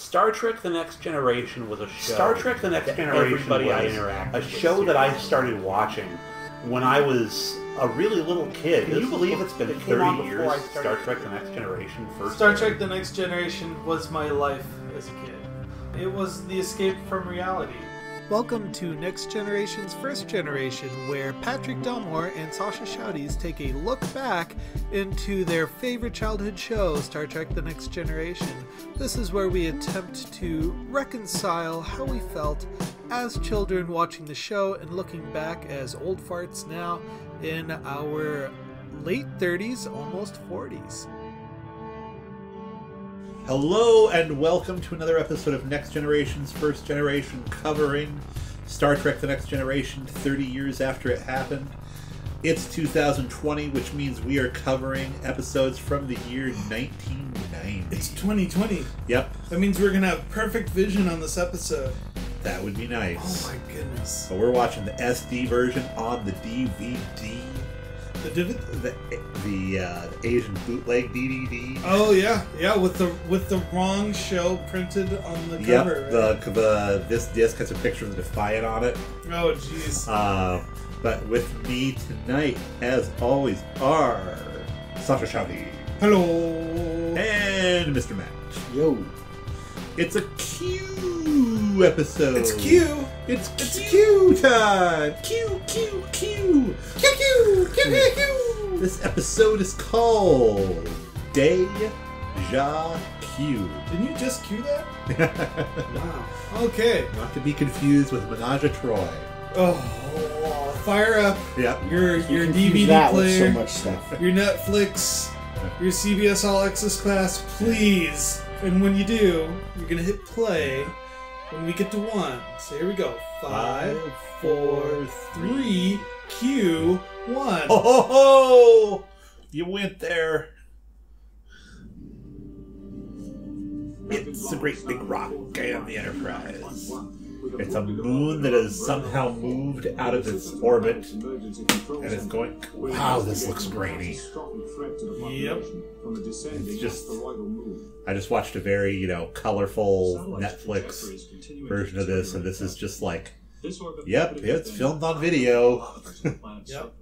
Star Trek: The Next Generation was a show. Star Trek: The Next Generation everybody I was interacted a with. show that I started watching when I was a really little kid. Can you believe it's been 30 years? Star Trek: The Next Generation first. Star Trek: The Next Generation was my life as a kid. It was the escape from reality. Welcome to Next Generation's First Generation, where Patrick Delmore and Sascha Schaudies take a look back into their favorite childhood show, Star Trek: The Next Generation. This is where we attempt to reconcile how we felt as children watching the show and looking back as old farts now in our late 30s, almost 40s. Hello and welcome to another episode of Next Generation's First Generation, covering Star Trek: The Next Generation 30 years after it happened. It's 2020, which means we are covering episodes from the year 1990. It's 2020. Yep. That means we're going to have perfect vision on this episode. That would be nice. Oh my goodness. So we're watching the SD version on the DVD. The Asian bootleg DVD. Oh yeah, with the wrong show printed on the cover. Yep, right? This disc has a picture of the Defiant on it. Oh jeez. But with me tonight, as always, are Sascha Schaudies. Hello. And Mr. Matt. Yo. It's a Q episode. It's Q. It's Q time. Q. This episode is called Deja Q. Didn't you just cue that? Wow. Okay. Not to be confused with Menage a Troy. Oh, fire up. Yep. Your DVD that player. with so much stuff. Your Netflix. Your CBS All Access class, please. And when you do, you're gonna hit play when we get to 1. So here we go. 5, 4, 3, Q, 1. Oh, ho, ho! You went there. It's a great big rock and the Enterprise. It's a moon that has somehow moved out of its orbit and is going. Wow, this looks grainy. Yep. It's just. I just watched a very, colorful Netflix version of this, and this is just like. Yep, it's filmed on video. Yep.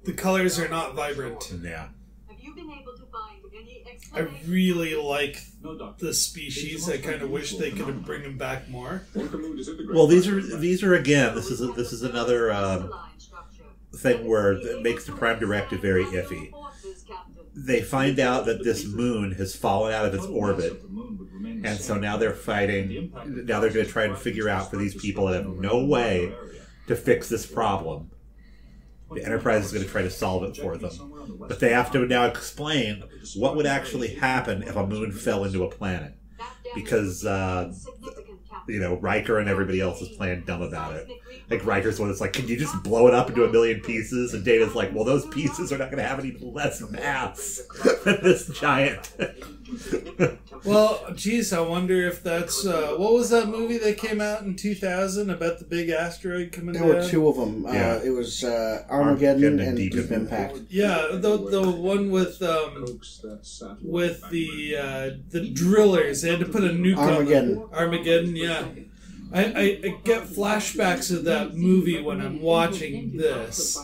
The colors are not vibrant. Yeah. I really like the species. I kind of wish they could bring them back more. Well, these are again. This is another thing where it makes the Prime Directive very iffy. They find out that this moon has fallen out of its orbit, and so now they're fighting. Now they're going to try and figure out for these people that have no way to fix this problem. The Enterprise is going to try to solve it for them. But they have to now explain what would actually happen if a moon fell into a planet. Because, Riker and everybody else is playing dumb about it. Like, Riker's one that's like, can you just blow it up into a million pieces? And Data's like, well, those pieces are not going to have any less mass than this giant. Well, geez, I wonder if that's... what was that movie that came out in 2000 about the big asteroid coming down? There were two of them. Yeah. It was Armageddon and Deep Impact. Yeah, the one with the drillers. They had to put a nuke on them. Armageddon, yeah. I get flashbacks of that movie when I'm watching this.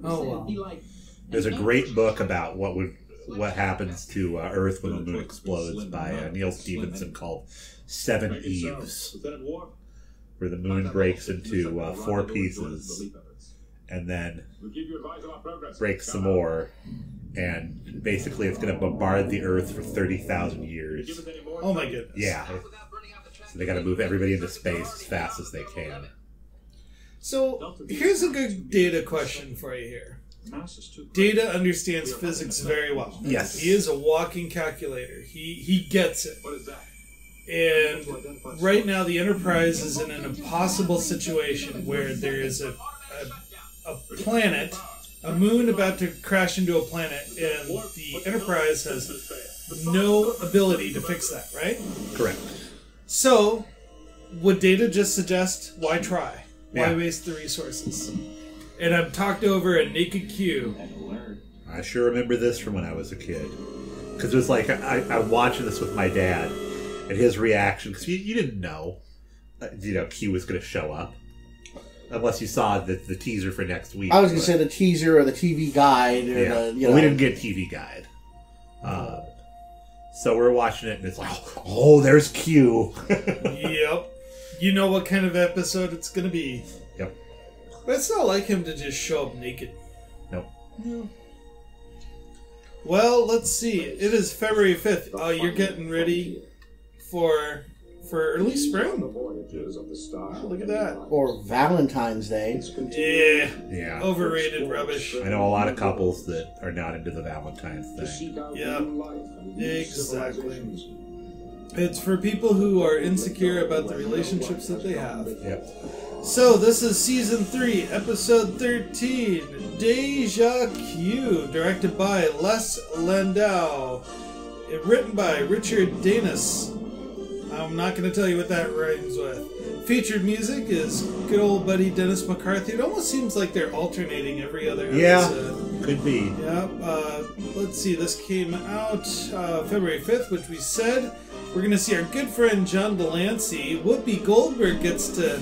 Oh, well. There's a great book about what happens to Earth when the moon explodes by Neil Stephenson called Seven Eves, where the moon breaks into 4 pieces and then breaks some more, and basically it's going to bombard the Earth for 30,000 years. Oh my goodness. Yeah. So they got to move everybody into space as fast as they can. So here's a good Data question for you here. Data understands physics very well. Yes. He is a walking calculator. He gets it. And right now the Enterprise is in an impossible situation where there is a planet, a moon about to crash into a planet, and the Enterprise has no ability to fix that, right? Correct. So, would Data just suggest, why try? Why Yeah. waste the resources? And I'm talked over a naked Q. I sure remember this from when I was a kid. Because it was like, I'm watching this with my dad, and his reaction, because you didn't know, Q was going to show up. Unless you saw the teaser for next week. I was going to say the teaser or the TV guide. Or Well, we didn't get TV guide. So we're watching it, and it's like, oh, there's Q. Yep. You know what kind of episode it's going to be. Yep. But it's not like him to just show up naked. Nope. No. Well, let's see. It is February 5th. You're getting ready for early spring. Look at that. Or Valentine's Day. Yeah. Overrated rubbish. I know a lot of couples that are not into the Valentine's thing. Yeah. Exactly. It's for people who are insecure about the relationships that they have. Yep. So, this is Season 3, Episode 13, Deja Q, directed by Les Landau, written by Richard Danis. I'm not going to tell you what that rhymes with. Featured music is good old buddy Dennis McCarthy. It almost seems like they're alternating every other episode. Yeah, could be. Yeah, let's see, this came out February 5th, which we said. We're going to see our good friend John Delancey. Whoopi Goldberg gets to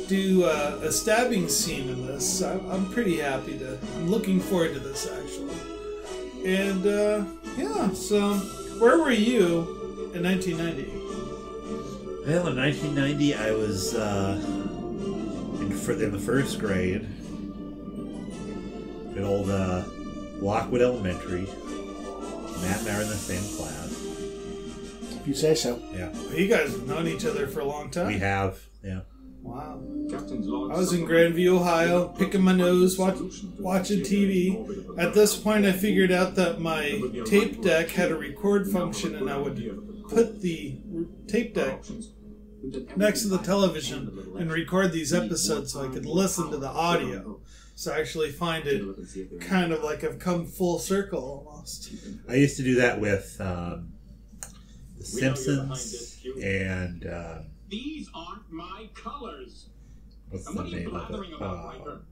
do a stabbing scene in this. I'm pretty happy I'm looking forward to this, actually. And, yeah, so where were you in 1990? Well, in 1990, I was in the first grade at old Lockwood Elementary. Matt and I were in the same class. If you say so. Yeah. Well, you guys have known each other for a long time. We have, yeah. Wow. I was in Grandview, Ohio, picking my nose, watching TV. At this point, I figured out that my tape deck had a record function, and I would put the tape deck next to the television and record these episodes so I could listen to the audio. So I actually find it kind of like I've come full circle almost. I used to do that with The Simpsons and... These aren't my colors. What's And the what are you name of blathering it? about, Riker?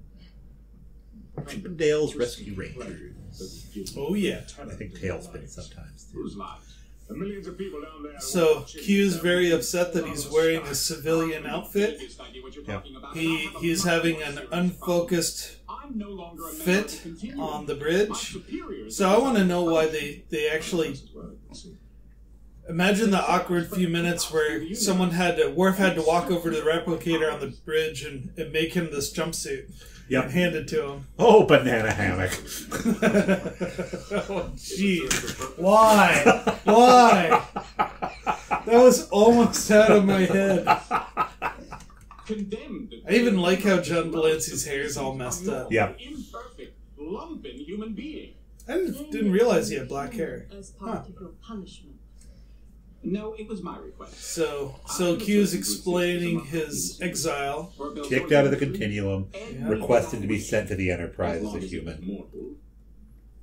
Chip and Dale's Rescue Rangers. Oh yeah. I think Tailspin sometimes too. Whose lives? The millions of people down there. So Q's very upset that he's wearing a civilian outfit. Yep. He's having an unfocused fit on the bridge. So I want to know why they actually... Imagine the awkward few minutes where Worf had to walk over to the replicator on the bridge and make him this jumpsuit. Yep. And hand it to him. Oh, banana hammock. Oh, jeez. Why? Why? That was almost out of my head. I even like how John Delancey's hair is all messed up. Yeah. Imperfect, lumping human being. I didn't realize he had black hair. As part of your punishment. No, it was my request. So Q's explaining his exile. Kicked out of the Continuum, requested to be sent to the Enterprise as a human. Mortal.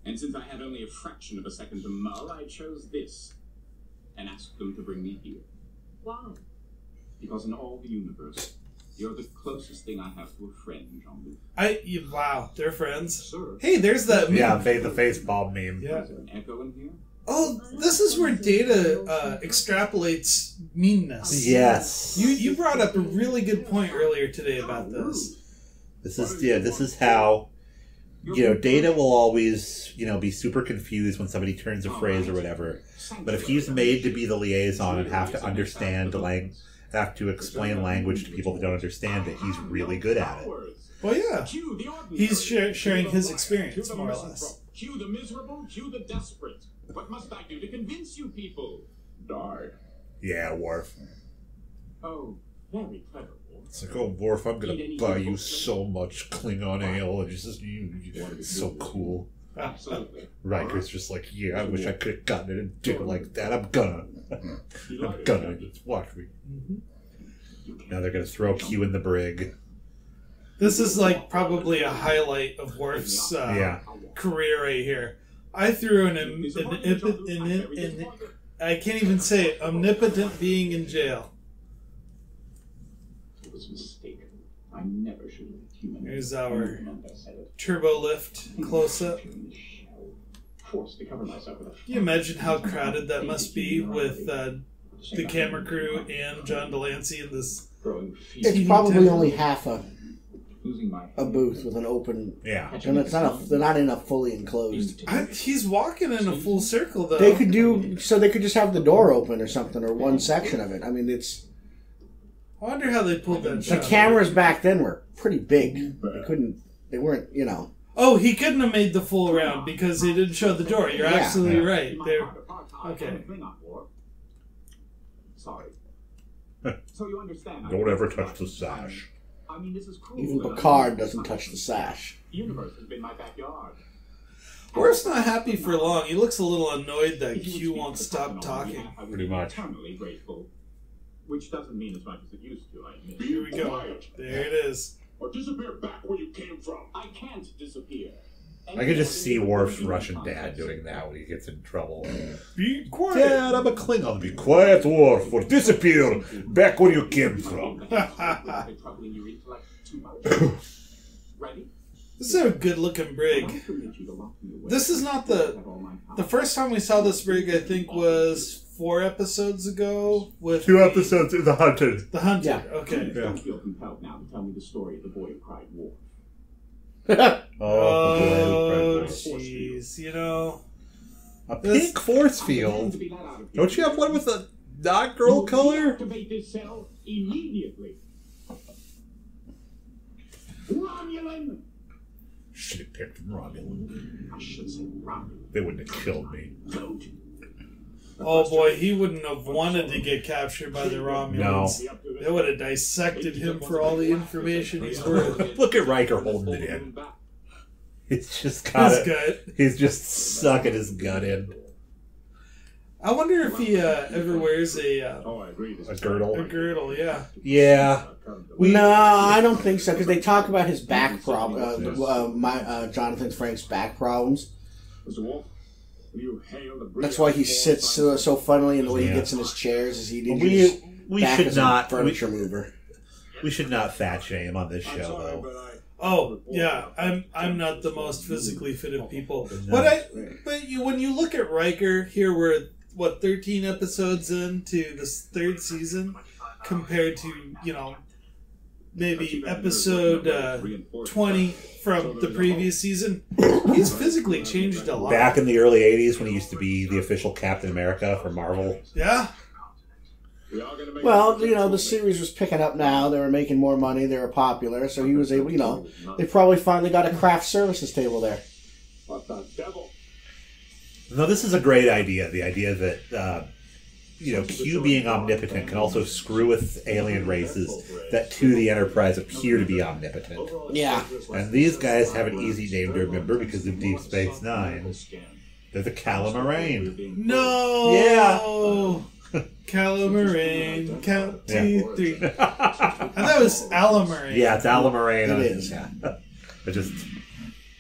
And since I had only a fraction of a second to mull, I chose this and asked them to bring me here. Why? Because in all the universe, you're the closest thing I have to a friend, Jean-Luc. Wow, they're friends. Sir. Hey, there's that meme. Yeah, the face bomb meme. Yeah. Is there an echo in here? Oh, this is where Data extrapolates meanness. Yes. You brought up a really good point earlier today about this. This is how, Data will always, be super confused when somebody turns a phrase or whatever. But if he's made to be the liaison and have to understand have to explain language to people that don't understand it, he's really good at it. Well, yeah. He's sharing his experience, more or less. Cue the miserable, cue the desperate. What must I do to convince you people? Die. Yeah, Worf. Oh, very clever, Worf. It's like, oh, Worf, I'm going to buy you so much Klingon ale. And it's so cool. Absolutely. Riker's just like, yeah, I wish I could have gotten it and did it like that. I'm gonna. Just watch me. Now they're going to throw Q in the brig. This is like probably a highlight of Worf's career right here. I threw I can't even say it, omnipotent being in jail. It was mistaken. I never should have human. Here's our turbo lift close up. forced to cover myself with a... Can you imagine how crowded that must be with the camera crew and John Delancey in this? It's probably only half a booth with an open... Yeah. And it's not they're not in a fully enclosed... He's walking in a full circle, though. They could do... So they could just have the door open or something, or one section of it. I mean, it's... I wonder how they pulled that The shot. cameras back then were pretty big. They weren't, you know... Oh, he couldn't have made the full round because he didn't show the door. You're absolutely right. Okay. Sorry. So you understand? Don't ever touch the sash. I mean, this is cruel. Even Picard doesn't touch the sash. The universe has been my backyard. Worf's not happy for long. He looks a little annoyed that Q won't stop talking. Pretty much. Eternally grateful. Which doesn't mean as much as it used to, I admit. Here we go. There it is. Or disappear back where you came from. I can't disappear. I could just see Worf's Russian dad doing that when he gets in trouble. Be quiet. Dad, I'm a Klingon. Be quiet, Worf, or disappear back where you came from. This is a good-looking brig. This is not the first time we saw this brig. I think was 4 episodes ago. With 2 episodes of The Hunted. The Hunted. Yeah. Okay. Don't feel compelled now to tell me the story of the boy who cried wolf. Oh, jeez. You know, a pink force field. Don't you have one with a not girl color? Activate this cell immediately. Romulan. Should have picked Romulan. I should say Romulan. They wouldn't have killed me. oh boy, he wouldn't have wanted to get captured by the Romulans. No. They would have dissected him for all the information he's worth. Look at Riker holding it in. He's just got His it. gut. He's just sucking his gut in. I wonder if he ever wears a Girdle. a girdle. Yeah. Yeah. No, I don't think so, because they talk about his back problem, Jonathan Frakes' back problems. That's why he sits so funnily, and the way he gets in his chairs is he did. We should not furniture mover. We should not fat shame on this show, though. Oh yeah, I'm not the most physically fit of people, No. but when you look at Riker here, we're 13 episodes into this 3rd season, compared to maybe episode 20 from the previous season. He's physically changed a lot. Back in the early 80s when he used to be the official Captain America for Marvel. Yeah. Well, the series was picking up now. They were making more money. They were popular, so he was able. They probably finally got a craft services table there. What the devil? No, this is a great idea. The idea that Q being omnipotent can also screw with alien races that to the Enterprise appear to be omnipotent. Yeah. And these guys have an easy name to remember because of Deep Space Nine. They're the Calamarain. No. Yeah. Calamarain. Count 2, 3. And that was Alamarain. Yeah, it's Alamarain. It is. Yeah. It just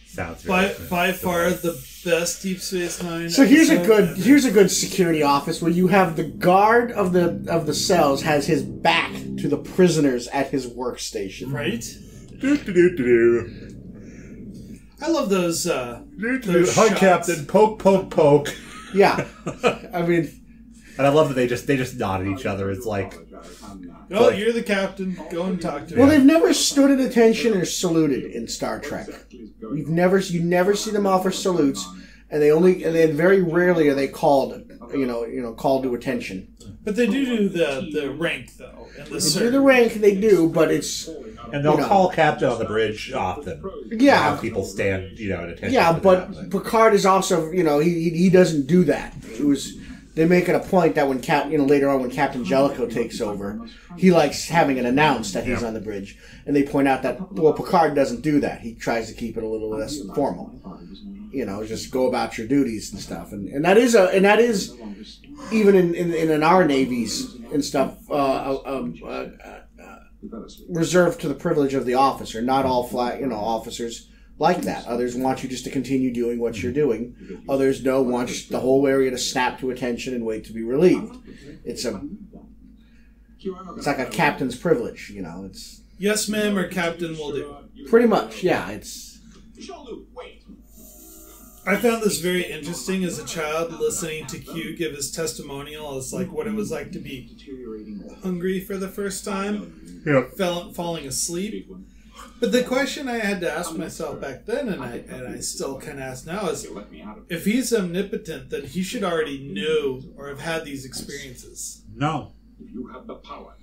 sounds By very far the best Deep Space Nine. So here's episode. a good security office where you have the guard of the cells has his back to the prisoners at his workstation. Right? Do-do-do-do-do. I love those. Hi, shots. Captain. Poke, poke, poke. Yeah. I mean, And I love that they just nod at each other. It's like, Oh, you're the captain. Go and talk to well, him. they've never stood at attention or saluted in Star Trek. You never see them offer salutes, and then very rarely are they called, called to attention. But they do the rank though. And the They do the rank, they do, but it's and they'll call Captain on the bridge often. Yeah. Have people stand, at attention. yeah, to but that. Picard is also he doesn't do that. They make it a point that when later on when Captain Jellicoe takes over, he likes having it announced that he's on the bridge, and they point out that Picard doesn't do that. He tries to keep it a little less formal. Just go about your duties and stuff, and that is even in our navies and stuff reserved to the privilege of the officer. Not all officers like that. Others want you just to continue doing what you're doing. Others don't want the whole area to snap to attention and wait to be relieved. It's like a captain's privilege, It's Yes, ma'am, or captain will do. pretty much, yeah. It's. I found this very interesting as a child, listening to Q give his testimonial as like what it was like to be hungry for the first time, falling asleep. But the question I had to ask myself back then, and I still can ask now, is if he's omnipotent, then he should already know or have had these experiences. No. If you have the power,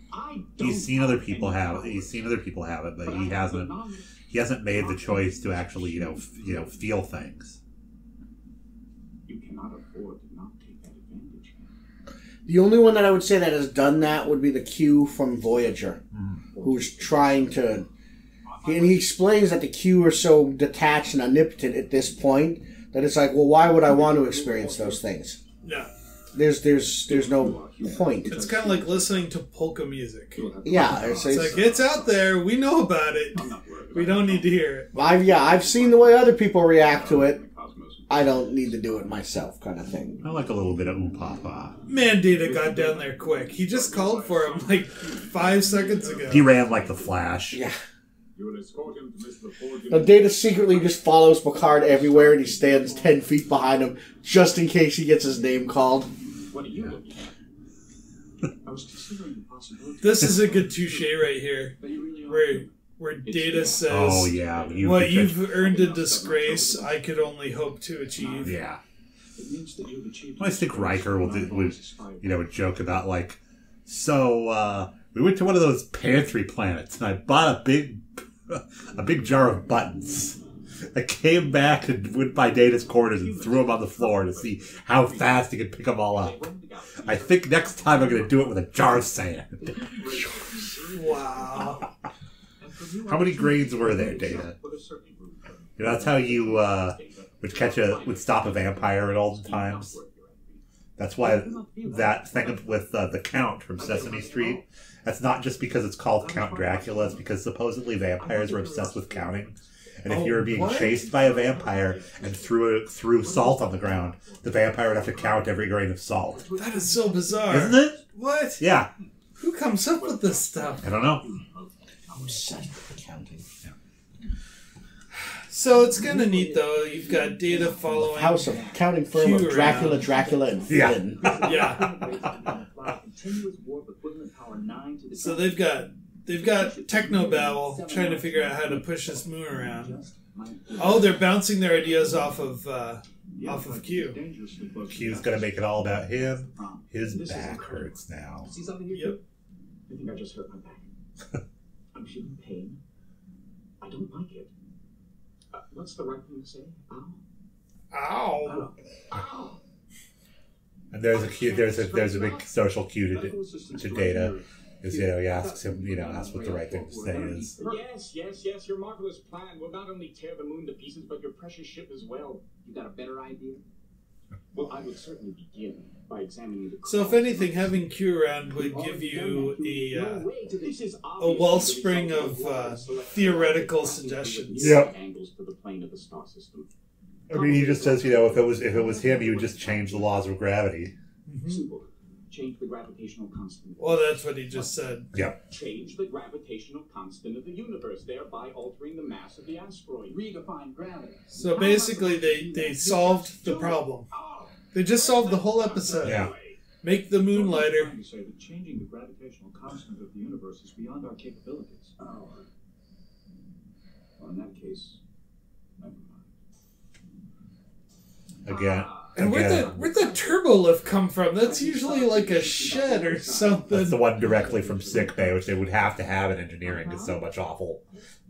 He's seen other people have it. He's seen other people have it, but he hasn't. He hasn't made the choice to actually, feel things. You cannot afford to not take that advantage. The only one that I would say that has done that would be the Q from Voyager, who's trying to... And he explains that the Q are so detached and omnipotent at this point that it's like, well, why would I want to experience those things? Yeah. There's no point. It's kind of like listening to polka music. Yeah. It's like, it's out there. We know about it. We don't need to hear it. I've seen the way other people react to it. I don't need to do it myself, kind of thing. I like a little bit of ooh-papa. Man, Data got down there quick. He just called for him like 5 seconds ago. He ran like the Flash. Yeah. You will escort him to Mr. Forgan. Now, Data secretly just follows Picard everywhere, and he stands 10 feet behind him, just in case he gets his name called. What are you looking at? I was considering the possibility. This is a good touche right here, where Data says, "Oh yeah, what you've earned a disgrace, I could only hope to achieve." Yeah. It means that you've achieved. I think Riker would joke about like, so we went to one of those pantry planets, and I bought a big jar of buttons. I came back and went by Data's quarters and threw them on the floor to see how fast he could pick them all up. I think next time I'm going to do it with a jar of sand. Wow. How many grains were there, Data? That's how you would stop a vampire at all the times. That's why that thing with the Count from Sesame Street, that's not just because it's called Count Dracula, it's because supposedly vampires were obsessed with counting. And if you were being chased by a vampire and threw salt on the ground, the vampire would have to count every grain of salt. That is so bizarre. Isn't it? What? Yeah. Who comes up with this stuff? I don't know. I'm obsessed with counting. So it's kind of neat, though. You've got Data following... House of Counting Firm of Dracula, and Flynn. Yeah. So they've got Technobabble trying to figure out how to push this moon around. Oh, they're bouncing their ideas off of Q. Q's gonna make it all about him. His back hurts now. See something here? Yep. I think I just hurt my back. I'm feeling pain. I don't like it. What's the right thing to say? Ow. Ow. Ow. And there's a big social cue to Data. Is he asks him asks what the right thing to say is. Yes. Your marvelous plan will not only tear the moon to pieces, but your precious ship as well. You got a better idea? Well, I would certainly begin by examining the. So if anything, having Q around would give you a wellspring of theoretical suggestions. Yep. Angles for the plane of the star system. I mean, he just says, if it was him, he would just change the laws of gravity. Simple. Change the gravitational constant. Well, that's what he just said. Yep. Change the gravitational constant of the universe, thereby altering the mass of the asteroid. Redefine gravity. So basically, they solved the problem. They just solved the whole episode. Yeah. Make the moon lighter. You say that changing the gravitational constant of the universe is beyond our capabilities. Oh. Well, in that case, never mind. Again. And where'd the turbo lift come from? That's usually like a shed or something. That's the one directly from sickbay, which they would have to have in engineering because so much awful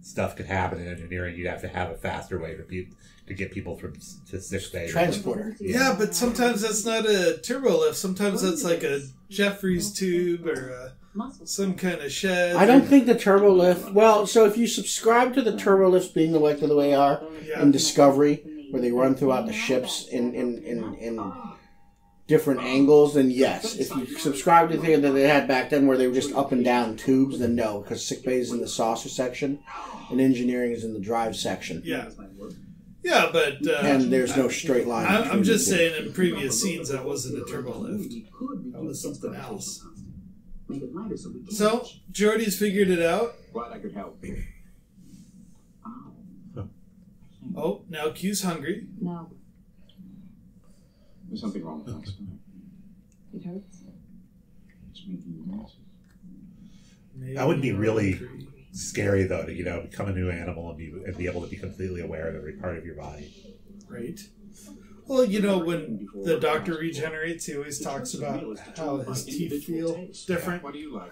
stuff could happen in engineering. You'd have to have a faster way to get people to sickbay. Transporter. Yeah, but sometimes that's not a turbo lift. Sometimes that's like a Jeffries tube or some kind of shed. I don't think the turbo lift... Well, so if you subscribe to the turbo lifts being the way they are in Discovery, where they run throughout the ships in different angles, then yes. If you subscribe to the thing that they had back then where they were just up and down tubes, then no, because sickbay is in the saucer section and engineering is in the drive section. Yeah. Yeah, but... and there's no straight line. I'm just saying in previous scenes that wasn't a turbo lift. That was something else. So, Geordi's figured it out. Glad I could help. Oh, now Q's hungry. Now, There's something wrong with my stomach. It hurts. It's making you nauseous. That would be really scary, though, to become a new animal and be able to be completely aware of every part of your body. Right. Well, when the doctor regenerates, he always talks about how his teeth feel different. What do you like?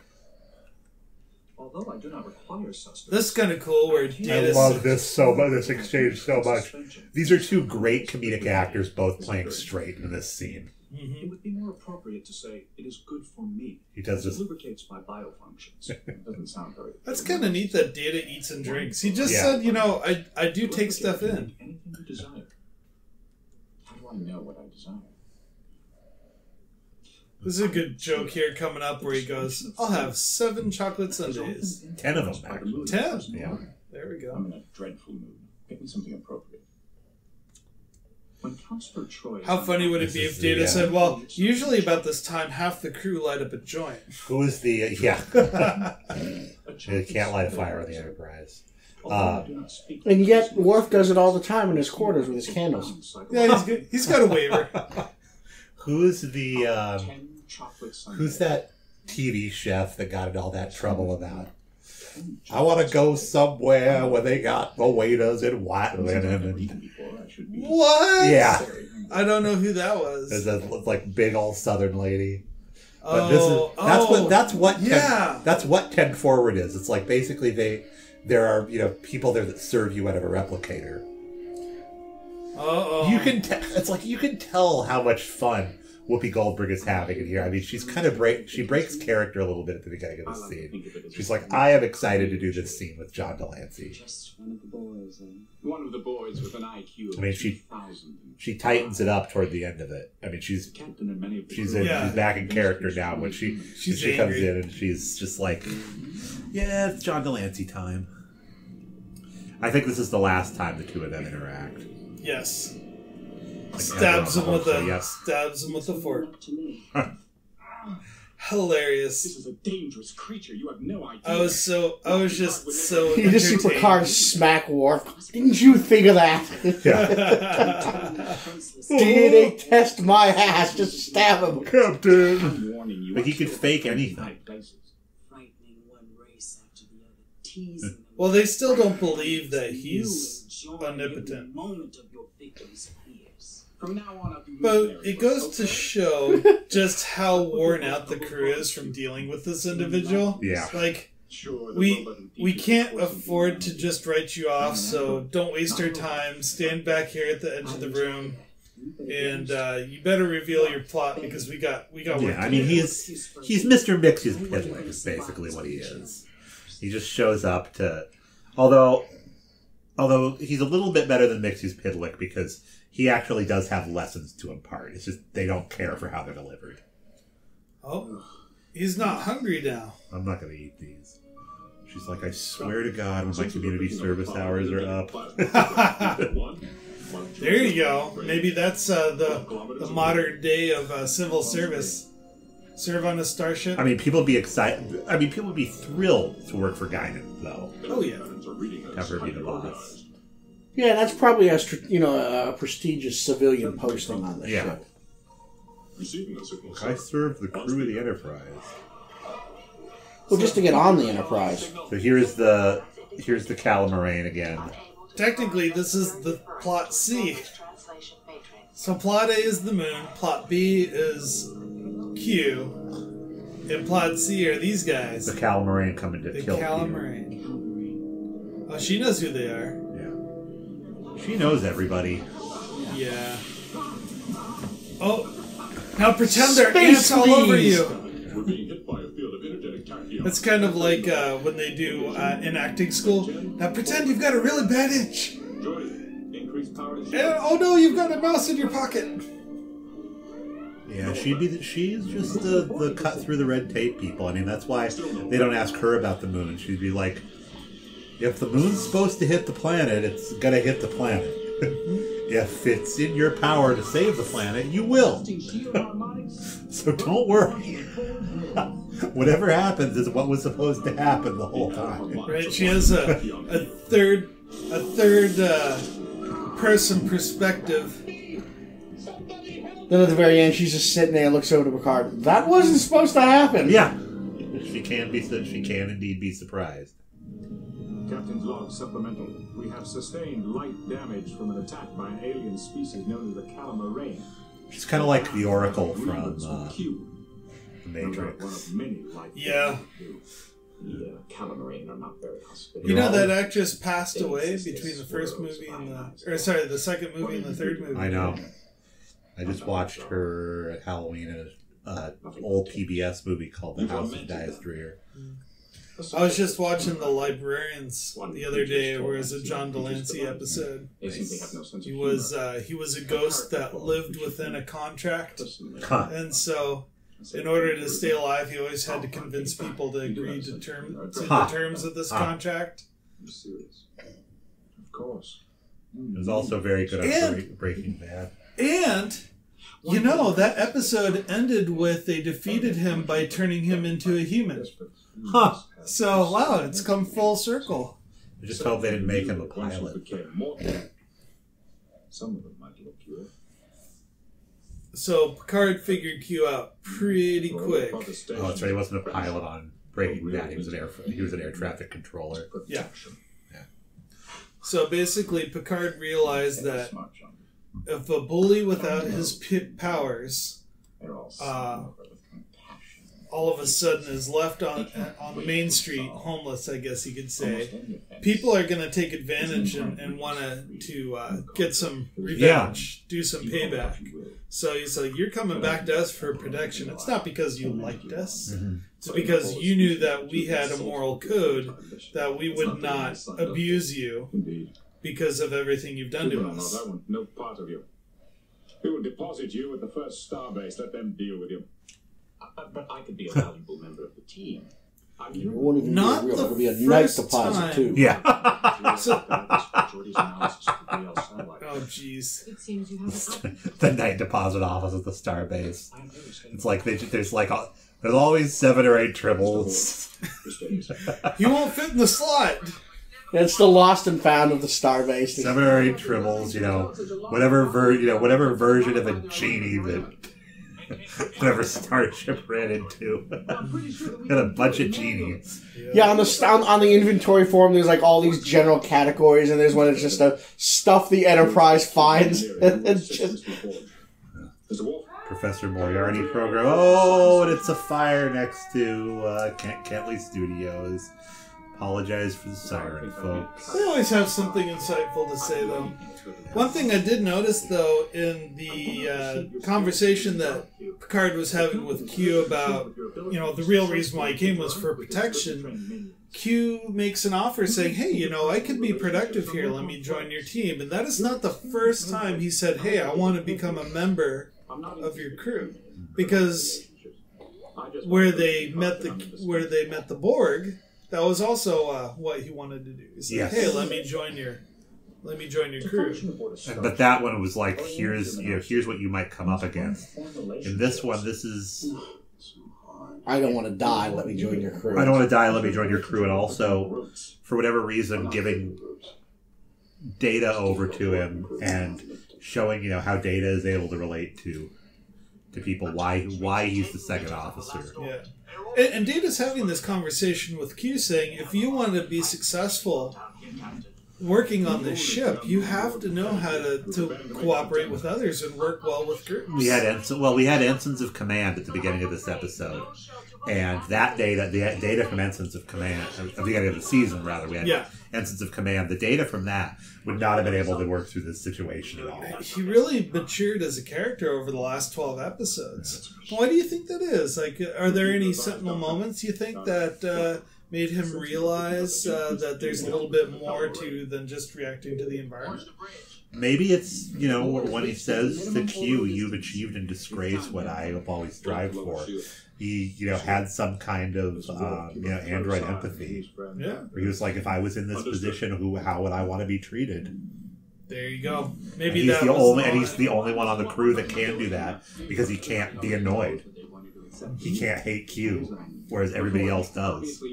Although I do not require sustenance. This is kind of cool where I Data... love this so much. This exchange so much. These are two great comedic actors, both playing straight in this scene. It would be more appropriate to say it is good for me. He does this. It lubricates my biofunctions. It doesn't sound very. That's kind of neat that Data eats and drinks. He just said, I do take stuff in. Anything you desire. How do I know what I desire? There's a good joke here coming up where he goes, I'll have 7 chocolate sundaes. 10 of them, actually. 10? Yeah. There we go. I'm in a dreadful mood. Get me something appropriate. When Counselor Troy... How funny would it be if Data said, well, usually about this time, half the crew light up a joint. Who is the... yeah. You can't light a fire on the Enterprise. And yet, Worf does it all the time in his quarters with his candles. Yeah, he's good. He's got a waiver. Who's the... who's that TV chef that got in all that trouble about? I want to go somewhere where they got the waiters in white linen. What? Yeah. I don't know who that was. There's a like big old Southern lady. But that's what that's what 10 Forward is. It's like basically there are people there that serve you out of a replicator. Uh-oh. It's like you can tell how much fun Whoopi Goldberg is having in here. I mean, she's kind of she breaks character a little bit at the beginning of the scene. She's like, I am excited to do this scene with John Delancey. Just one of the boys, One of the boys with an IQ. I mean, she tightens it up toward the end of it. I mean, she's back in character now when she comes in and she's just like, yeah, it's John Delancey time. I think this is the last time the two of them interact. Yes. Like stabs him with a fork. Hilarious. This is a dangerous creature. You have no idea. I was just so. You just see Picard smack Worf. Didn't you think of that? DNA test my ass. Just stab him, Captain. But he could fake anything. Well, they still don't believe that he's omnipotent. But it goes to show just how worn out the crew is from dealing with this individual. Yeah. Like, we can't afford to just write you off, so don't waste our time. Stand back here at the edge of the room, and you better reveal your plot because we got work. Yeah, I mean he's Mr. Mix's Pidlick is basically what he is. He just shows up to, although he's a little bit better than Mix's Pidlick because he actually does have lessons to impart. It's just they don't care for how they're delivered. Oh, he's not hungry now. I'm not going to eat these. She's like, I swear to God, when my community service hours are up. There you go. Maybe that's the modern day of civil service. Serve on a starship. I mean, people would be excited. I mean, people would be thrilled to work for Guinan, though. Oh yeah. Have her be the boss. Yeah, that's probably a prestigious civilian posting on the ship. I served the crew of the Enterprise. Well, just to get on the Enterprise. So here's the Calamarain again. Technically, this is the plot C. So plot A is the moon, plot B is Q, and plot C are these guys. The Calamarain coming to kill Calamarain. Oh, she knows who they are. Yeah. She knows everybody. Yeah. Oh, now pretend they're ants all over you. It's kind of like when they do in acting school. Now pretend you've got a really bad itch. Oh no, you've got a mouse in your pocket. Yeah, she's just the cut through the red tape people. I mean, that's why they don't ask her about the moon. She'd be like, if the moon's supposed to hit the planet, it's gonna hit the planet. If it's in your power to save the planet, you will. So don't worry. Whatever happens is what was supposed to happen the whole time. Right? She has a third person perspective. Then at the very end, she's just sitting there and looks over to Picard. That wasn't supposed to happen. Yeah. She can indeed be surprised. Captain's log supplemental. We have sustained light damage from an attack by an alien species known as the Calamarain. She's kind of like the Oracle from Q. The Matrix. One of many light Yeah. The Calamarain are not very hospitable. You know that actress passed away between the first movie and the second movie and the third movie. I know. I just watched her at Halloween in an old PBS movie called The House of Diastria. I was just watching The Librarians the other day, where it was a John Delancey episode. He was a ghost that lived within a contract, and so in order to stay alive, he always had to convince people to agree to the terms of this contract. I'm serious. Of course. It was also very good at Breaking Bad. And, you know, that episode ended with they defeated him by turning him into a human. Huh. So, wow, it's come full circle. I just hope they didn't make him a pilot. Some of them might look good. So, Picard figured Q out pretty quick. Oh, that's right. He wasn't a pilot on Breaking Bad. He was an air traffic controller. Yeah. So basically, Picard realized that if a bully without his powers, all of a sudden is left on Main Street, homeless, I guess you could say, people are going to take advantage and want to get some revenge, do some payback. So he's like, you're coming back to us for protection. It's not because you liked us. Mm-hmm. It's because you knew that we had a moral code, that we would not abuse you because of everything you've done to us. That one, no part of you. We will deposit you at the first starbase. Let them deal with you. But I could be a valuable member of the team. It won't even Not be real. the It'll be a night first deposit, time. too. Yeah. Oh, jeez. It seems you have The night deposit office at the Starbase. It's like there's always 7 or 8 tribbles. You won't fit in the slot. It's the lost and found of the Starbase. 7 or 8 tribbles, whatever version of a genie that whatever starship ran into. Got a bunch of genies. Yeah, on the inventory form, there's like all these general categories, and there's one that's just stuff the Enterprise finds. Professor Moriarty program. Oh, and it's a fire next to Kentley Studios. Apologize for the siren, folks. They always have something insightful to say, though. One thing I did notice, though, in the conversation that Picard was having with Q about, the real reason why he came was for protection, Q makes an offer saying, hey, I could be productive here, let me join your team. And that is not the first time he said, hey, I want to become a member of your crew. Because where they met the Borg, that was also what he wanted to do. He's like, hey, let me join your crew. But that one was like, here's what you might come up against. In this one, this is, I don't want to die, let me join your crew. I don't want to die, let me join your crew. And also, for whatever reason, giving Data over to him and showing, how Data is able to relate to people, why he's the second officer. Yeah. And Data's having this conversation with Q saying, if you want to be successful working on this ship, you have to know how to cooperate with others and work well with groups. We had Ensigns of Command at the beginning of this episode. And that Data, the Data from Ensigns of Command, at the beginning of the season, rather, we had Ensigns of Command. The Data from that would not have been able to work through this situation at all. He really matured as a character over the last 12 episodes. Why do you think that is? Like, are there any seminal moments you think that made him realize that there's a little bit more to than just reacting to the environment? Maybe it's, when he says to Q, you've achieved in disgrace what I have always strived for. He, had some kind of, android empathy. Yeah. Where he was like, if I was in this position, how would I want to be treated? There you go. Maybe he's the only one on the crew that can do that because he can't be annoyed. He can't hate Q, whereas everybody else does.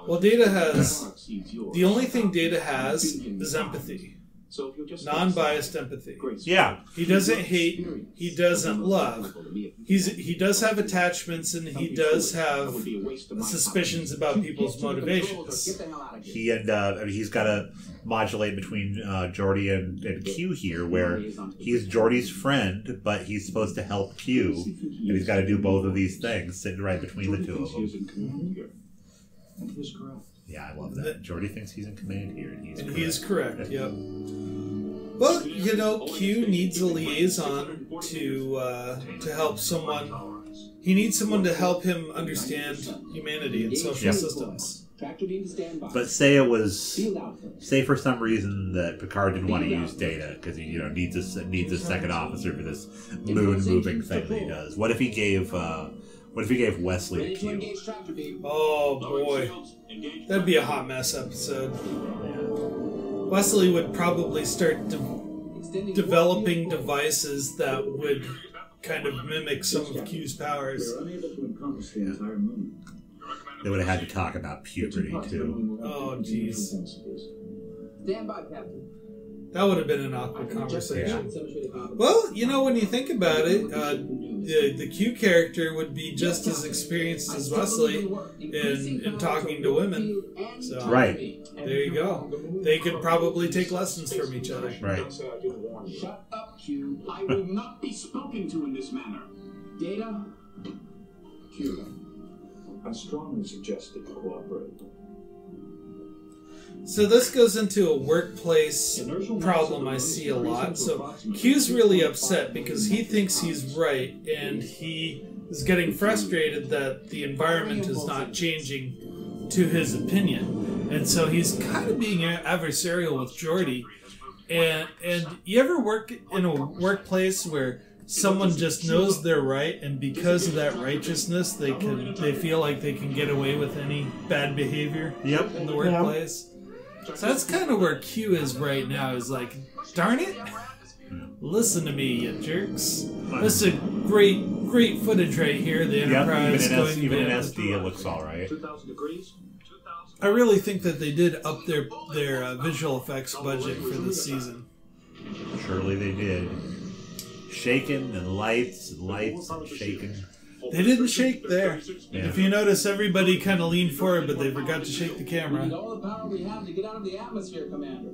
Well, Data has... The only thing Data has is empathy. So if you'll just Non-biased empathy. Yeah. He doesn't hate. He doesn't love. He does have attachments, and he does have suspicions about people's motivations. He's got to modulate between Geordi and Q here, where he's Geordi's friend, but he's supposed to help Q, and he's got to do both of these things, sitting right between the two of them. And he is correct. Yeah, I love that. Geordi thinks he's in command here, and He is correct. Yep. Well, Q needs a liaison to help someone. He needs someone to help him understand humanity and social systems. But say for some reason that Picard didn't want to use Data because he needs a second officer for this moon moving thing that he does. What if he gave Wesley to Q? Oh boy, that'd be a hot mess episode. Wesley would probably start developing devices that would kind of mimic some of Q's powers. They would have had to talk about puberty too. Oh jeez. Stand by, Captain. That would have been an awkward conversation. Yeah. Well, when you think about it, the Q character would be just as experienced as Wesley in talking to women. So, right. There you go. They could probably take lessons from each other. Right. Shut up, Q. I will not be spoken to in this manner. Data? Q. I strongly suggest that you cooperate. So this goes into a workplace problem I see a lot. So Q's really upset because he thinks he's right, and he is getting frustrated that the environment is not changing to his opinion. And so he's kind of being adversarial with Geordi. And you ever work in a workplace where someone just knows they're right, and because of that righteousness, they feel like they can get away with any bad behavior in the workplace? So that's kind of where Q is right now. Is like, darn it, listen to me, you jerks. This is a great footage right here. The Enterprise even in SD, it looks all right. I really think that they did up their visual effects budget for this season. Surely they did. Shaking and lights and shaking. They didn't shake there. Yeah. If you notice, everybody kind of leaned forward, but they forgot to shake the camera. All the power we have to get out of the atmosphere, Commander.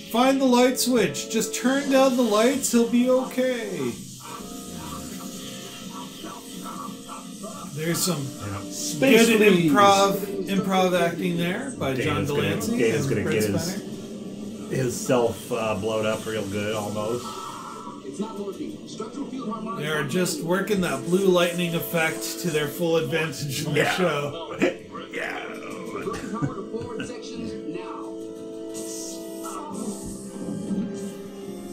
Find the light switch. Just turn down the lights. He'll be okay. There's some good improv acting there by John Delancey. Data's going to get his self blowed up real good, almost. It's not working. Structural field harmonics. They're just working that blue lightning effect to their full advantage in the show. Yeah. Power to forward section now.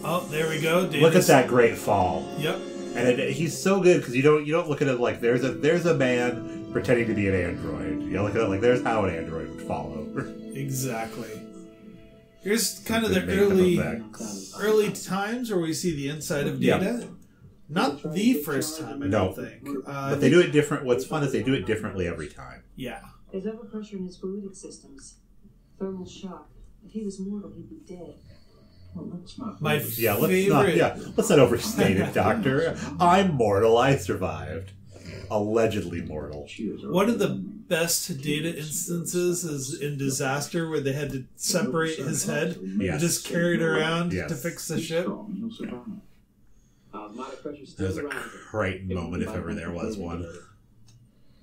Oh, there we go. Look at that great fall. Yep. And he's so good because you don't look at it like there's a man pretending to be an android. You look at it like there's how an android would fall over. Exactly. Here's kind of the early times where we see the inside of Data. Yep. Not the first time, I don't think. But they do it different. What's fun is they do it differently every time. Yeah. There's overpressure in his fluidic systems. Thermal shock. If he was mortal, he'd be dead. Well, let's not. Let's not overstate it, Doctor. I'm mortal. I survived. Allegedly mortal. One of the best Data instances is in Disaster, where they had to separate his head and just carry it around to fix the ship. That was a great moment if ever there was one.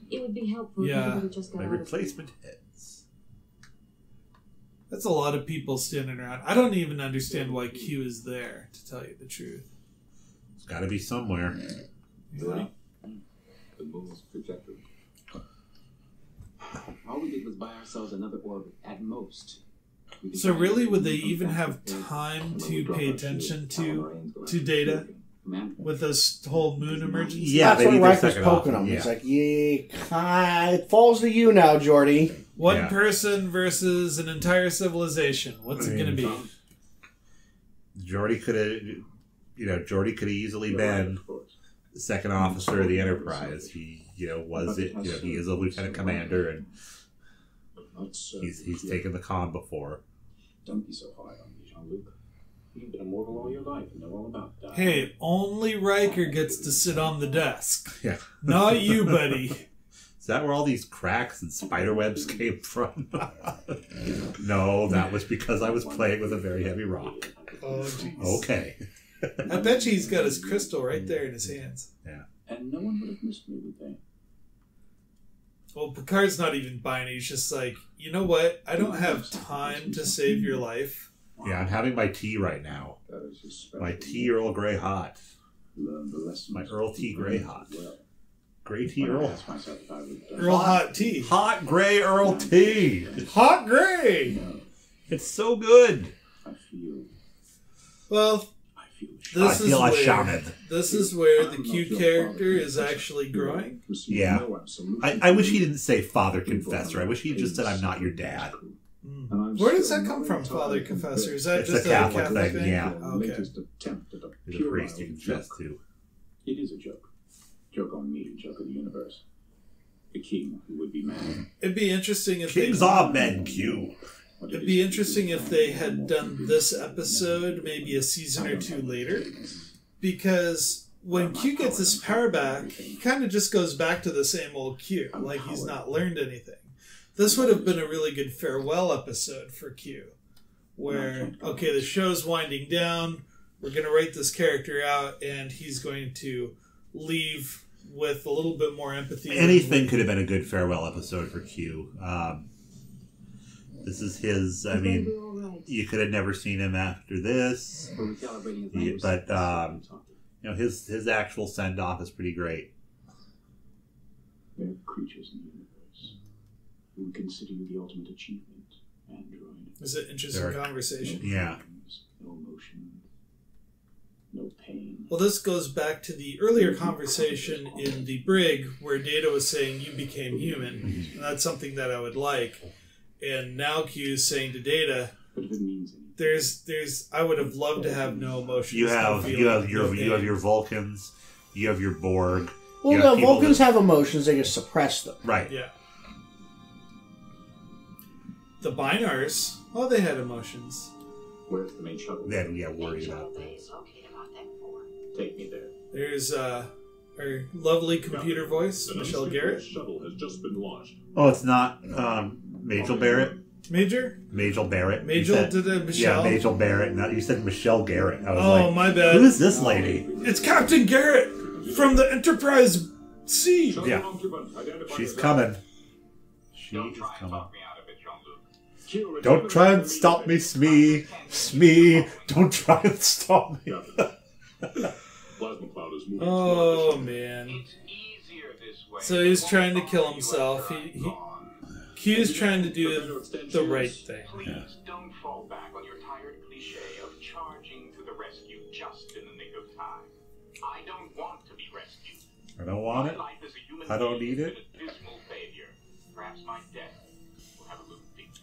It would be helpful if everybody just got My out of replacement heads. That's a lot of people standing around. I don't even understand why Q is there, to tell you the truth. It's got to be somewhere. Yeah. The moon's trajectory. All we did was buy ourselves another orbit, at most. So really, would they even have time to pay attention to Data with this whole moon emergency? Yeah, that's what Riker's poking him. It's like, it falls to you now, Geordi. One person versus an entire civilization. What's it going to be? Geordi could have easily been the second officer of the Enterprise. He he is a lieutenant commander, and he's taken the comm before. Don't be so hard on me, Jean-Luc. You've been immortal all your life and know all about that. Hey, only Riker gets to sit on the desk. Yeah. Not you, buddy. Is that where all these cracks and spider webs came from? No, that was because I was playing with a very heavy rock. Oh, jeez. Okay. I bet you he's got his crystal right there in his hands. Yeah. And no one would have missed me, would they? Well, Picard's not even buying it. He's just like, you know what? I don't have time to save your life. Yeah, I'm having my tea right now. My tea Earl Grey hot. My Earl Tea Grey hot. Grey tea Earl. Earl hot tea. Hot Grey Earl tea. Hot Grey. It's so good. Well, this is where the Q character is actually growing. Yeah. I wish he didn't say Father Confessor. I wish he just said, I'm not your dad. Where does that come from, Father Confessor? Is that It's just a Catholic thing? Yeah. Okay. He's a priest you confess to. It is a joke. Joke on me, joke of the universe. The king who would be mad. It'd be interesting if Kings are men, Q. It'd be interesting if they had done this episode maybe a season or two later, because when Q gets his power back, he kind of just goes back to the same old Q, like he's not learned anything. This would have been a really good farewell episode for Q, where, okay, the show's winding down, we're going to write this character out, and he's going to leave with a little bit more empathy. Anything could have been a good farewell episode for Q. This is his, I mean, you could have never seen him after this, but, you know, his actual send-off is pretty great. There are creatures in the universe who would consider you the ultimate achievement, android. It's an interesting conversation. Yeah. No emotion, no pain. Well, this goes back to the earlier conversation in the brig where Data was saying you became human, and that's something that I would like. And now Q is saying to Data, "There's. I would have loved to have no emotions. You have your Vulcans, you have your Borg. Well, no, Vulcans have emotions; they just suppress them. Right. Yeah. The Binars, well, they had emotions. Where's the main shuttle? They had to get worried about that. Take me there. There's our lovely computer voice, Michelle Garrett. Shuttle has just been launched. Oh, it's not Majel Barrett. Majel Barrett. Majel did a Michelle. Yeah, Majel Barrett. No, you said Michelle Garrett. I was like, my bad. Who is this lady? It's Captain Garrett from the Enterprise C. Yeah, she's coming. She is coming. Don't try and stop me, Smee. Smee, don't try and stop me. Oh, man. So he's trying to kill himself. Q's trying to do the right thing. Please don't fall back on your tired cliche of charging to the rescue just in the nick of time. I don't want to be rescued. I don't want it. I don't need it. Perhaps my death will have a little dignity.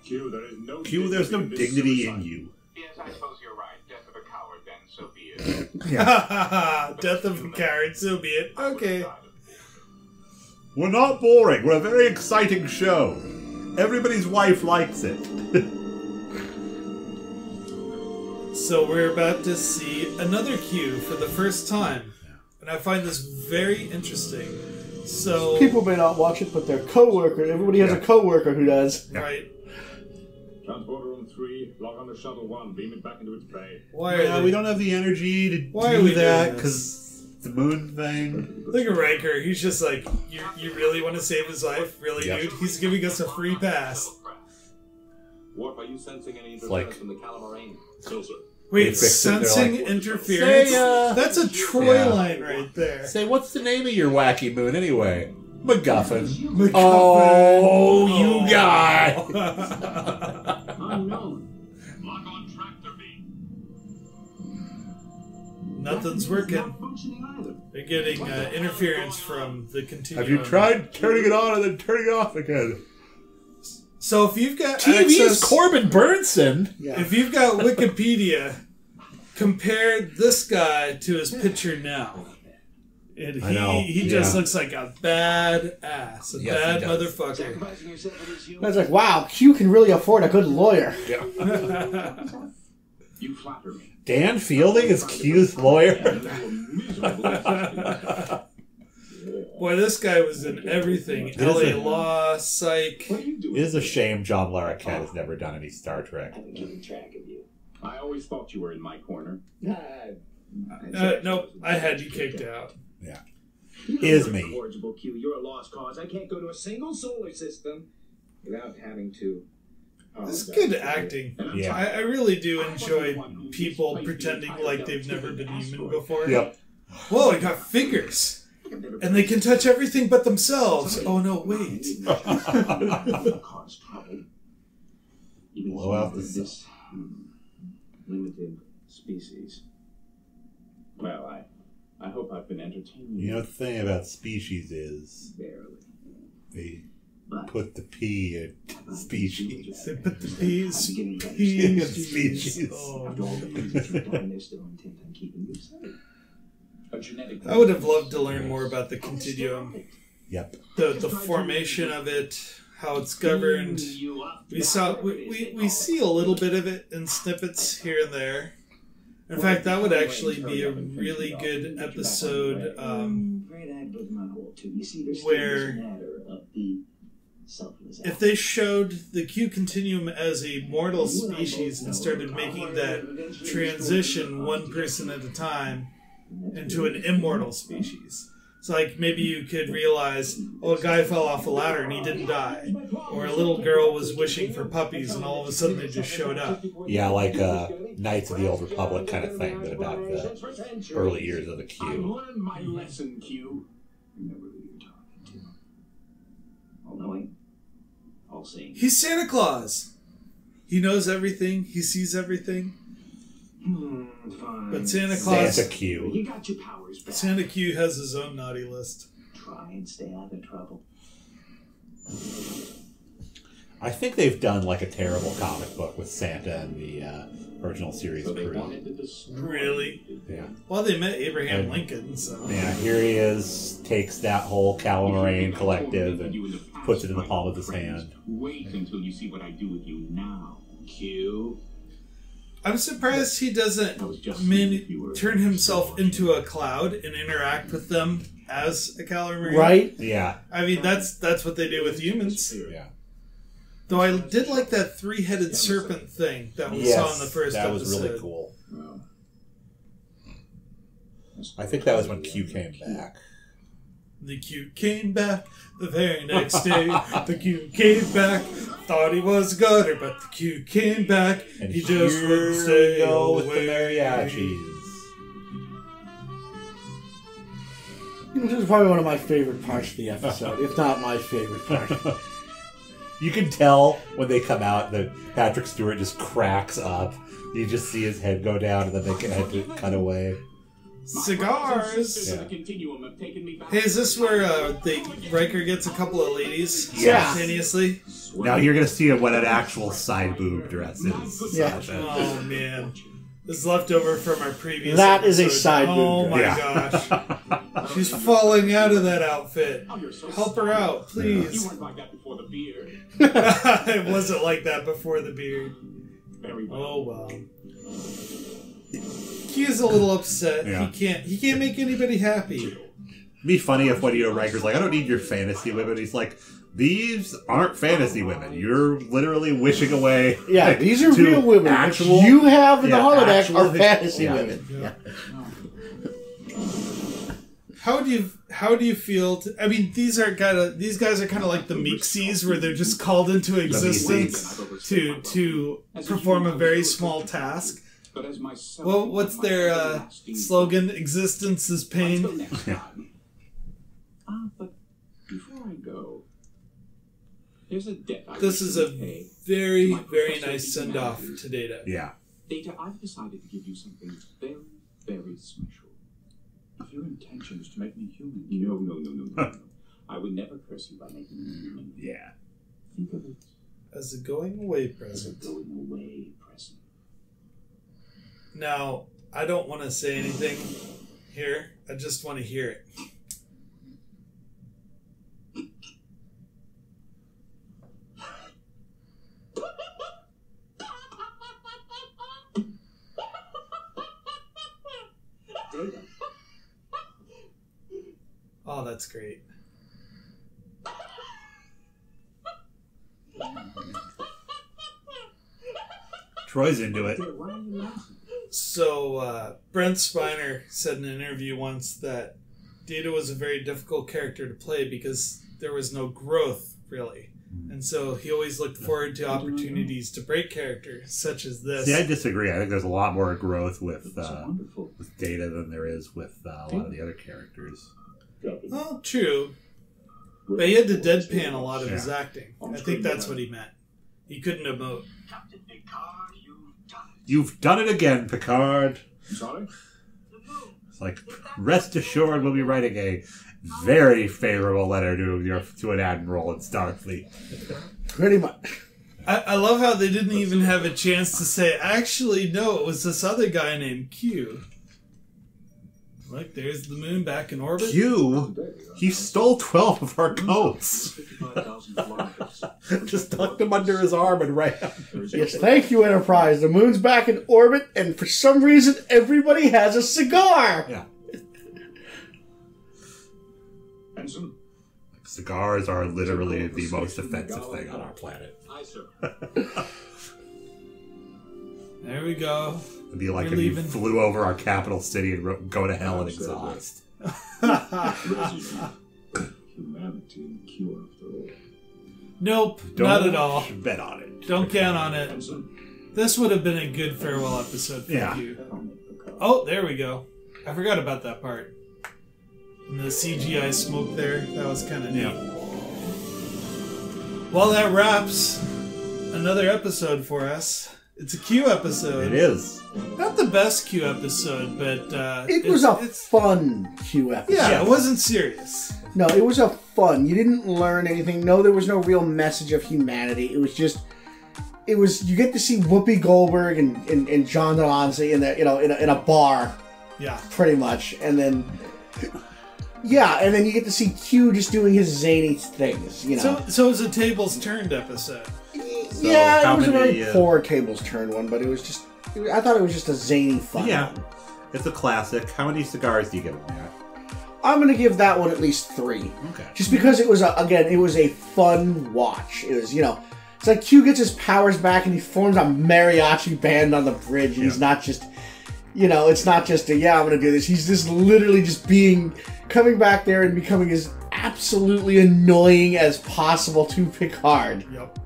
Q, there's no dignity in you. Yes, I suppose you're right. Death of a coward, then so be it. Death of a coward, so be it. Okay. We're not boring. We're a very exciting show. Everybody's wife likes it. So we're about to see another Q for the first time. And I find this very interesting. So people may not watch it, but their coworker, everybody has a coworker who does. Right. Transporter room 3, log on to shuttle 1, beam it back into its bay. We don't have the energy to do that because the moon thing. Look at Riker. He's just like, you really want to save his life? Really, dude? He's giving us a free pass. Warp, are you sensing any interference from the Calamarain? So, sir. Wait, sensing interference? That's a Troy line right there. Say, what's the name of your wacky moon anyway? MacGuffin. Oh, you guy! Unknown. Lock on tractor beam. Nothing's working. They're getting interference from the continuum. Have you tried turning it on and then turning it off again? So if you've got TV's Corbin Burnson. Yeah. If you've got Wikipedia, compare this guy to his picture now. And I know. he just looks like a bad ass. Yes, Bad he does. motherfucker. I was like, wow, Q can really afford a good lawyer. Yeah. You flatter me. Dan Fielding is Q's lawyer. Boy, this guy was in everything. It is LA a- Law, Psych. What are you doing? It is a shame John Larroquette has never done any Star Trek. I've been keeping track of you. I always thought you were in my corner. Nope, I had you kicked out. Yeah. You Is know, me. Incorrigible Q, you're a lost cause. I can't go to a single solar system without having to. This is good acting. Yeah. I really do enjoy people pretending like they've never been human before. Yep. Whoa, I got fingers. And they can touch everything but themselves. Oh, no, wait. Cause trouble. Even Blow out the this limited species. Well, I hope I've been entertaining You know, the thing about species is barely. they put the P in species. They put the peas. In Peas. species. Oh, After all the things that you've done, they're still intent on keeping you safe. A genetic I would have loved to learn more about the continuum. Yep. The formation of it, how it's governed. We see a little bit of it in snippets here and there. In fact, that would actually be a really good episode where if they showed the Q continuum as a mortal species and started making that transition one person at a time into an immortal species. It's like maybe you could realize, oh, a guy fell off a ladder and he didn't die. Or a little girl was wishing for puppies and all of a sudden they just showed up. Yeah, like Knights of the Old Republic kind of thing, but about the early years of the I Q. learned my lesson, Q. Remember who you're talking to. All knowing, all seeing. He's Santa Claus. He knows everything. He sees everything. Fine. But Santa Claus... Santa Q. You got your powers back. Santa Q has his own naughty list. Try and stay out of trouble. I think they've done like a terrible comic book with Santa and the original series So they crew. wanted to destroy. Really? Yeah. Well, they met Abraham And- Lincoln, so... Yeah, here he is, takes that whole Calamarain collective and puts it in the palm of his hand. Wait until you see what I do with you now, Q. I'm surprised he doesn't turn himself into a cloud and interact with them as a Calamari. Right? Yeah. I mean, that's what they do with humans. Yeah. Though I did like that three-headed serpent thing that we saw in the first that episode. was really cool. I think that was when Q came back. The Q came back the very next day. The Q came back. Thought he was a gutter, but the Q came back. And he just here wouldn't stay we go with away. the mariachis. This is probably one of my favorite parts of the episode, if not my favorite part. You can tell when they come out that Patrick Stewart just cracks up. You just see his head go down, and then they had to cut away. Cigars. Yeah. Hey, is this where Riker gets a couple of ladies Yeah. simultaneously? Now you're gonna see what an actual side boob dress is. Yeah. Sasha. Oh man, this is left over from our previous. That is a episode. side Oh boob my dress. gosh, she's falling out of that outfit. Help her out, You please. weren't like that before the beard. It wasn't like that before the beard. Very well. Oh well. He is a little upset. Yeah. He can't make anybody happy. It'd be funny if one of your Riker's like, I don't need your fantasy women. He's like, these aren't fantasy women. You're literally wishing away. Yeah, like, these are to real women. Actual, What you have in the holodeck actual- are fantasy yeah. women. Yeah. How do you feel? I mean, these guys are kind of like the Meeksies, where they're just called into existence to perform a very small task. But as myself, Well, what's their slogan? Existence is pain. Until next time. But before I go, there's a debt I This wish is to a repay. very, My very professor nice of send off humanities. to Data. Yeah. Data, I've decided to give you something very, very special. If your intention is to make me human, no. I would never curse you by making you human. Yeah. Think of it As a going away as a present. going away present. Now, I don't want to say anything here, I just want to hear it. Oh, that's great. Troy's into it. So, Brent Spiner said in an interview once that Data was a very difficult character to play because there was no growth, really. And so he always looked forward to opportunities to break characters, such as this. See, I disagree. I think there's a lot more growth with Data than there is with a lot of the other characters. Well, true. But he had to deadpan a lot of his acting. I think that's what he meant. He couldn't emote. You've done it again, Picard. Sorry? It's like, rest assured we'll be writing a very favorable letter to an admiral in Starfleet. Pretty much. I love how they didn't even have a chance to say, actually, no, it was this other guy named Q. Look, there's the moon back in orbit. Q? He stole 12 of our coats. Just tucked them under his arm and ran. Yes, thank you, Enterprise. The moon's back in orbit, and for some reason, everybody has a cigar. Yeah. Benson? Cigars are literally the most offensive thing on our planet. Aye, sir. There we go. It'd be like We're if leaving. you flew over our capital city and go to hell in exhaust. Humanity in Q after all. Nope, Don't not at all. bet on it. Don't count on it. Benson? This would have been a good farewell episode for Yeah. you. Oh, there we go. I forgot about that part. And the CGI smoke there, that was kind of neat. Well, that wraps another episode for us. It's a Q episode. It is. Not the best Q episode, but It was a fun Q episode. Yeah, it wasn't serious. No, it was a fun. You didn't learn anything. No, there was no real message of humanity. It was just, you get to see Whoopi Goldberg and John Delancey in a bar, Yeah. pretty much, and then you get to see Q just doing his zany things. So it was a tables turned episode. Yeah, how it was a many, very poor tables turn one, but it was just. I thought it was just a zany fun. Yeah. one. It's a classic. How many cigars do you give it, Matt? I'm gonna give that one at least 3. Okay. Just because it was a fun watch. It was, it's like Q gets his powers back and he forms a mariachi band on the bridge, and he's not just, it's not just I'm gonna do this. He's just literally just coming back there and becoming as absolutely annoying as possible to Picard. Yep.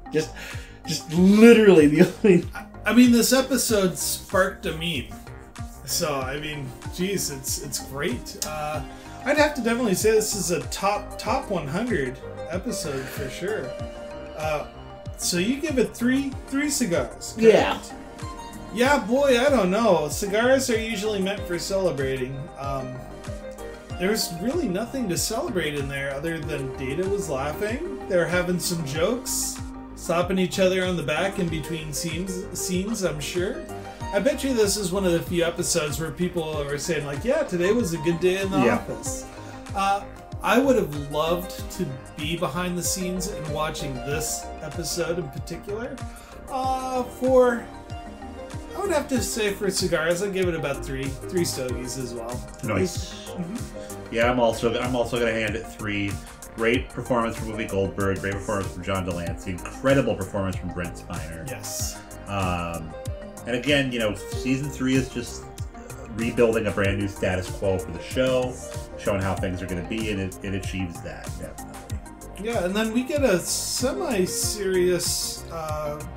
Just literally the only. I mean, this episode sparked a meme. So, I mean, geez, it's great. I'd have to definitely say this is a top 100 episode for sure. So you give it three cigars. Correct? Yeah. Yeah, boy, I don't know. Cigars are usually meant for celebrating. There's really nothing to celebrate in there other than Data was laughing. They were having some jokes, slapping each other on the back in between scenes, I'm sure. I bet you this is one of the few episodes where people are saying, like, yeah, today was a good day in the office. I would have loved to be behind the scenes and watching this episode in particular. I would have to say for cigars, I'd give it about three stogies as well. Nice. Yeah, I'm also gonna hand it 3. Great performance from Whoopi Goldberg. Great performance from John Delancey. Incredible performance from Brent Spiner. Yes. And again, season 3 is just rebuilding a brand new status quo for the show, showing how things are going to be, and it achieves that, definitely. Yeah, and then we get a semi-serious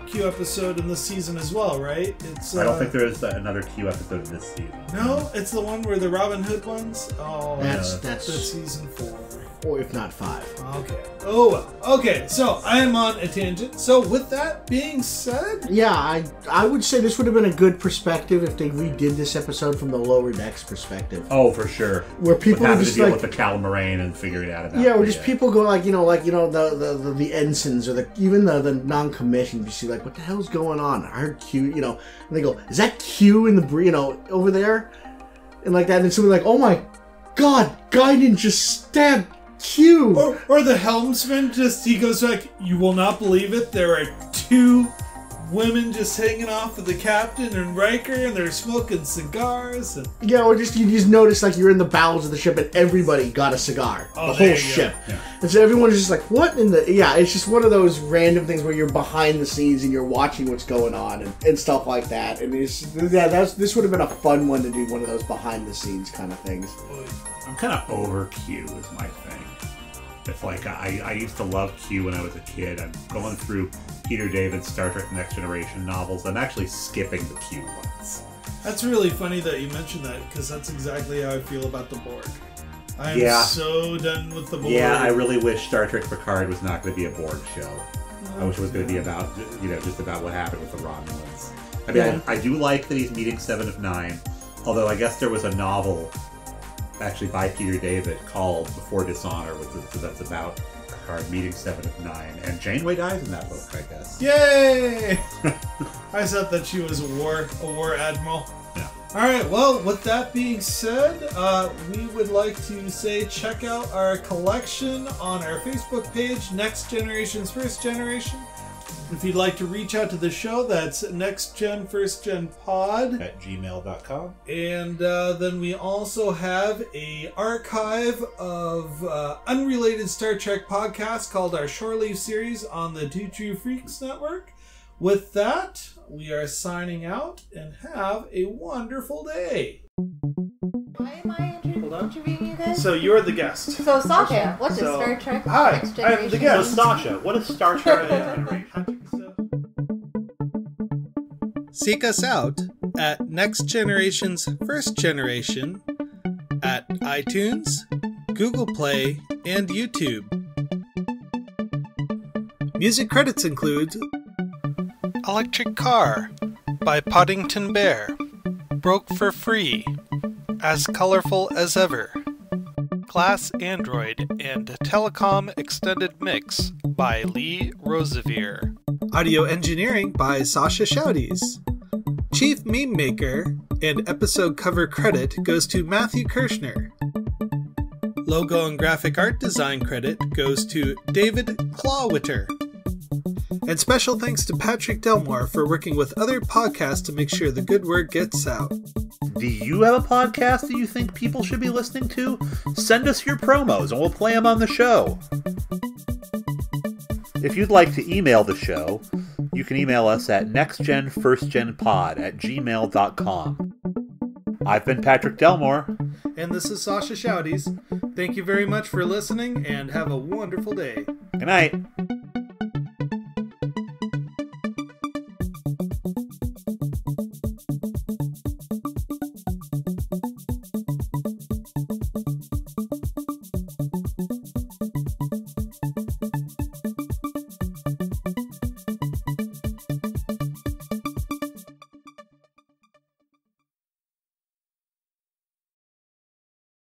Q episode in this season as well, right? I don't think there is another Q episode in this season. No, it's the one where the Robin Hood ones? Oh, That's season 4. Or if not 5. Okay. Oh, well. Okay, so I am on a tangent. So with that being said... Yeah, I would say this would have been a good perspective if they redid this episode from the Lower Decks perspective. Oh, for sure. Where people would would just to deal like... with the Calamarain and figure it out about Yeah, or just people go the ensigns or even the non-commissioned. You see, like, what the hell's going on? I heard Q, and they go, is that Q in the, over there? And like that, and someone like, oh my God, Guinan just stabbed Q. Or the helmsman he goes like, you will not believe it, there are 2 women just hanging off of the captain and Riker, and they're smoking cigars. And... Yeah, or just you just notice like you're in the bowels of the ship and everybody got a cigar. The whole ship. Yeah. And so everyone's just like, what in the... Yeah, it's just one of those random things where you're behind the scenes and you're watching what's going on and stuff like that. And this would have been a fun one to do, one of those behind the scenes kind of things. I'm kind of over Q is my thing. It's like, I used to love Q when I was a kid. I'm going through Peter David's Star Trek Next Generation novels. I'm actually skipping the Q ones. That's really funny that you mentioned that, because that's exactly how I feel about the Borg. I am so done with the Borg. Yeah, I really wish Star Trek Picard was not going to be a Borg show. I wish it was going to be about, just about what happened with the Romulans. I mean, I do like that he's meeting 7 of 9, although I guess there was a novel actually by Peter David called Before Dishonor, that's about Picard meeting 7 of 9, and Janeway dies in that book, I guess. Yay! I thought that she was a war admiral. Yeah. Alright, well, with that being said, we would like to say check out our collection on our Facebook page, Next Generation's First Generation. If you'd like to reach out to the show, that's nextgenfirstgenpod at gmail.com. And then we also have a archive of unrelated Star Trek podcasts called our Shore Leave series on the Two True Freaks Network. With that, we are signing out and have a wonderful day. Why am I interviewing you guys? So you're the guest. So Sasha, what's Star Trek Hi, Next Generation? I'm the guest. So Sasha, what is Star Trek Next Generation? Seek us out at Next Generation's First Generation at iTunes, Google Play, and YouTube. Music credits include Electric Car by Poddington Bear, Broke for Free, As Colorful as Ever, Glass Android, and Telecom Extended Mix by Lee Rosevere. Audio engineering by Sascha Schaudies. Chief Meme Maker and episode cover credit goes to Matthew Kirshner. Logo and graphic art design credit goes to David Clawwitter. And special thanks to Patrick Delmore for working with other podcasts to make sure the good word gets out. Do you have a podcast that you think people should be listening to? Send us your promos and we'll play them on the show. If you'd like to email the show, you can email us at nextgenfirstgenpod@gmail.com. I've been Patrick Delmore. And this is Sascha Schaudies. Thank you very much for listening and have a wonderful day. Good night.